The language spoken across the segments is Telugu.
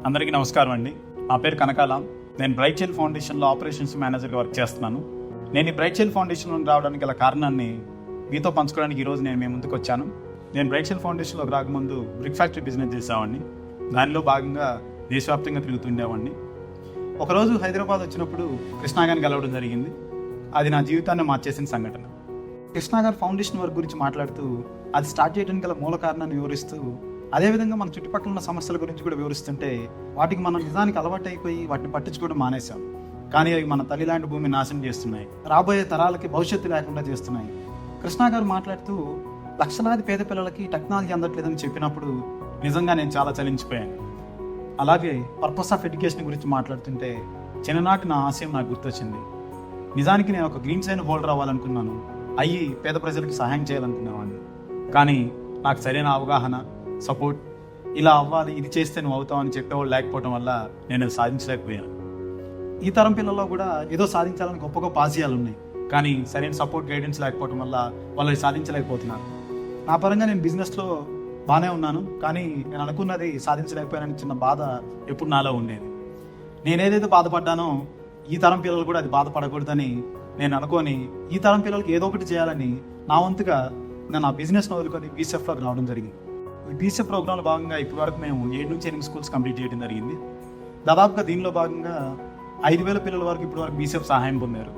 అందరికీ నమస్కారం అండి. నా పేరు కనకాలం. నేను బ్రైట్ చైల్డ్ ఫౌండేషన్లో ఆపరేషన్స్ మేనేజర్గా వర్క్ చేస్తున్నాను. నేను ఈ బ్రైట్ చైల్డ్ ఫౌండేషన్లో రావడానికి గల కారణాన్ని మీతో పంచుకోవడానికి ఈరోజు నేను మీ ముందుకు వచ్చాను. నేను బ్రైట్ చైల్డ్ ఫౌండేషన్లోకి రాకముందు బ్రిక్ ఫ్యాక్టరీ బిజినెస్ చేసేవాడిని. దానిలో భాగంగా దేశవ్యాప్తంగా తిరుగుతుండేవాడిని. ఒకరోజు హైదరాబాద్ వచ్చినప్పుడు కృష్ణ గారిని కలవడం జరిగింది. అది నా జీవితాన్ని మార్చేసిన సంఘటన. కృష్ణ గారు ఫౌండేషన్ వర్క్ గురించి మాట్లాడుతూ అది స్టార్ట్ చేయడానికి గల మూల కారణాన్ని వివరిస్తూ, అదేవిధంగా మన చుట్టుపక్కల ఉన్న సమస్యల గురించి కూడా వివరిస్తుంటే వాటికి మనం నిజానికి అలవాటు అయిపోయి వాటిని పట్టించుకోవడం మానేశాం. కానీ అవి మన తల్లి లాంటి భూమిని నాశనం చేస్తున్నాయి, రాబోయే తరాలకి భవిష్యత్తు లేకుండా చేస్తున్నాయి. కృష్ణ గారు మాట్లాడుతూ లక్షలాది పేద పిల్లలకి టెక్నాలజీ అందట్లేదని చెప్పినప్పుడు నిజంగా నేను చాలా చలించిపోయాను. అలాగే పర్పస్ ఆఫ్ ఎడ్యుకేషన్ గురించి మాట్లాడుతుంటే చిన్ననాటి నా ఆశయం నాకు గుర్తొచ్చింది. నిజానికి నేను ఒక గ్రీన్ సైన్ హోల్డర్ అవ్వాలనుకున్నాను, అయ్యి పేద ప్రజలకు సహాయం చేయాలనుకునేవాడిని. కానీ నాకు సరైన అవగాహన, సపోర్ట్, ఇలా అవ్వాలి, ఇది చేస్తే నువ్వు అవుతావు అని చెప్పేవాళ్ళు లేకపోవడం వల్ల నేను సాధించలేకపోయాను. ఈ తరం పిల్లల్లో కూడా ఏదో సాధించాలని గొప్ప గొప్ప ఆశయాలు ఉన్నాయి, కానీ సరైన సపోర్ట్, గైడెన్స్ లేకపోవడం వల్ల వాళ్ళు సాధించలేకపోతున్నారు. నా పరంగా నేను బిజినెస్లో బాగానే ఉన్నాను, కానీ నేను అనుకున్నది సాధించలేకపోయానని చిన్న బాధ ఎప్పుడు నాలో ఉండేది. నేను ఏదైతే బాధపడ్డానో ఈ తరం పిల్లలు కూడా అది బాధపడకూడదని నేను అనుకొని ఈ తరం పిల్లలకి ఏదో ఒకటి చేయాలని నా వంతుగా నేను ఆ బిజినెస్ను వదులుకొని బీసీఎఫ్లోకి రావడం జరిగింది. ఈ బీసీఎఫ్ ప్రోగ్రాంలో భాగంగా ఇప్పటి వరకు మేము 7 నుంచి 8 స్కూల్స్ కంప్లీట్ చేయడం జరిగింది. దాదాపుగా దీనిలో భాగంగా 5,000 పిల్లల వరకు ఇప్పటి వరకు బీసీఎఫ్ సహాయం పొందారు.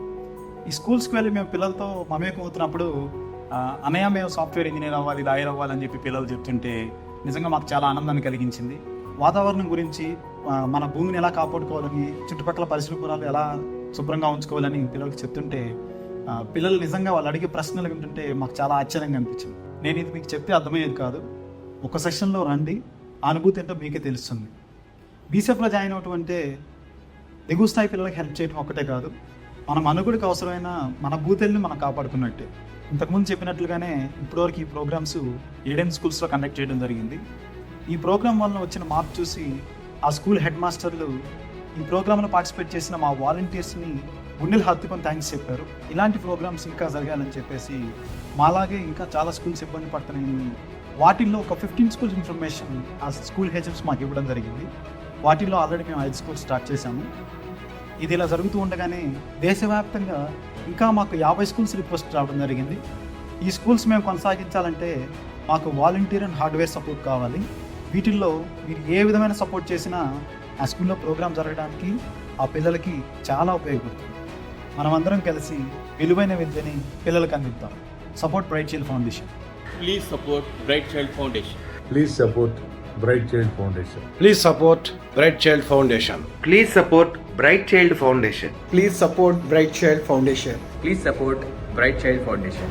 ఈ స్కూల్స్కి వెళ్ళి మేము పిల్లలతో మమేకం అవుతున్నప్పుడు అన్నయ్య మేము సాఫ్ట్వేర్ ఇంజనీర్ అవ్వాలి, లాయర్ అవ్వాలని చెప్పి పిల్లలు చెప్తుంటే నిజంగా మాకు చాలా ఆనందాన్ని కలిగించింది. వాతావరణం గురించి, మన భూమిని ఎలా కాపాడుకోవాలని, చుట్టుపక్కల పరిసరాలు ఎలా శుభ్రంగా ఉంచుకోవాలని పిల్లలకు చెప్తుంటే పిల్లలు నిజంగా వాళ్ళు అడిగే ప్రశ్నలు వింటుంటే మాకు చాలా ఆశ్చర్యంగా అనిపించింది. నేను ఇది మీకు చెప్తే అర్థమయ్యేది కాదు, ఒక సెషన్లో రండి, ఆ అనుభూతి ఏంటో మీకే తెలుస్తుంది. బీసీఎఫ్లో జాయిన్ అవటం అంటే దిగువ స్థాయి పిల్లలకి హెల్ప్ చేయడం ఒక్కటే కాదు, మన మనుగడకు అవసరమైన మన భూతల్ని మనం కాపాడుకున్నట్టే. ఇంతకుముందు చెప్పినట్లుగానే ఇప్పటివరకు ఈ ప్రోగ్రామ్స్ 7 స్కూల్స్లో కండక్ట్ చేయడం జరిగింది. ఈ ప్రోగ్రాం వల్ల వచ్చిన మార్పు చూసి ఆ స్కూల్ హెడ్ మాస్టర్లు ఈ ప్రోగ్రాంలో పార్టిసిపేట్ చేసిన మా వాలంటీర్స్ని గుండెలు హత్తుకొని థ్యాంక్స్ చెప్పారు. ఇలాంటి ప్రోగ్రామ్స్ ఇంకా జరగాలని చెప్పేసి మాలాగే ఇంకా చాలా స్కూల్స్ ఇబ్బంది పడుతున్నాయి. వాటిల్లో ఒక 15 స్కూల్స్ ఇన్ఫర్మేషన్ ఆ స్కూల్ హెచ్ఎమ్స్ మాకు ఇవ్వడం జరిగింది. వాటిల్లో ఆల్రెడీ మేము 5 స్కూల్స్ స్టార్ట్ చేశాము. ఇది ఇలా జరుగుతూ ఉండగానే దేశవ్యాప్తంగా ఇంకా మాకు 50 స్కూల్స్ రిక్వెస్ట్ రావడం జరిగింది. ఈ స్కూల్స్ మేము కొనసాగించాలంటే మాకు వాలంటీర్ అండ్ హార్డ్వేర్ సపోర్ట్ కావాలి. వీటిల్లో మీరు ఏ విధమైన సపోర్ట్ చేసినా ఆ స్కూల్లో ప్రోగ్రామ్ జరగడానికి ఆ పిల్లలకి చాలా ఉపయోగపడుతుంది. మనమందరం కలిసి విలువైన విద్యని పిల్లలకు అందిద్దాం. Support Bright Child Foundation. Please support Bright Child Foundation. Please support Bright Child Foundation. Please support Bright Child Foundation. Please support Bright Child Foundation. Please support Bright Child Foundation. Please support Bright Child Foundation.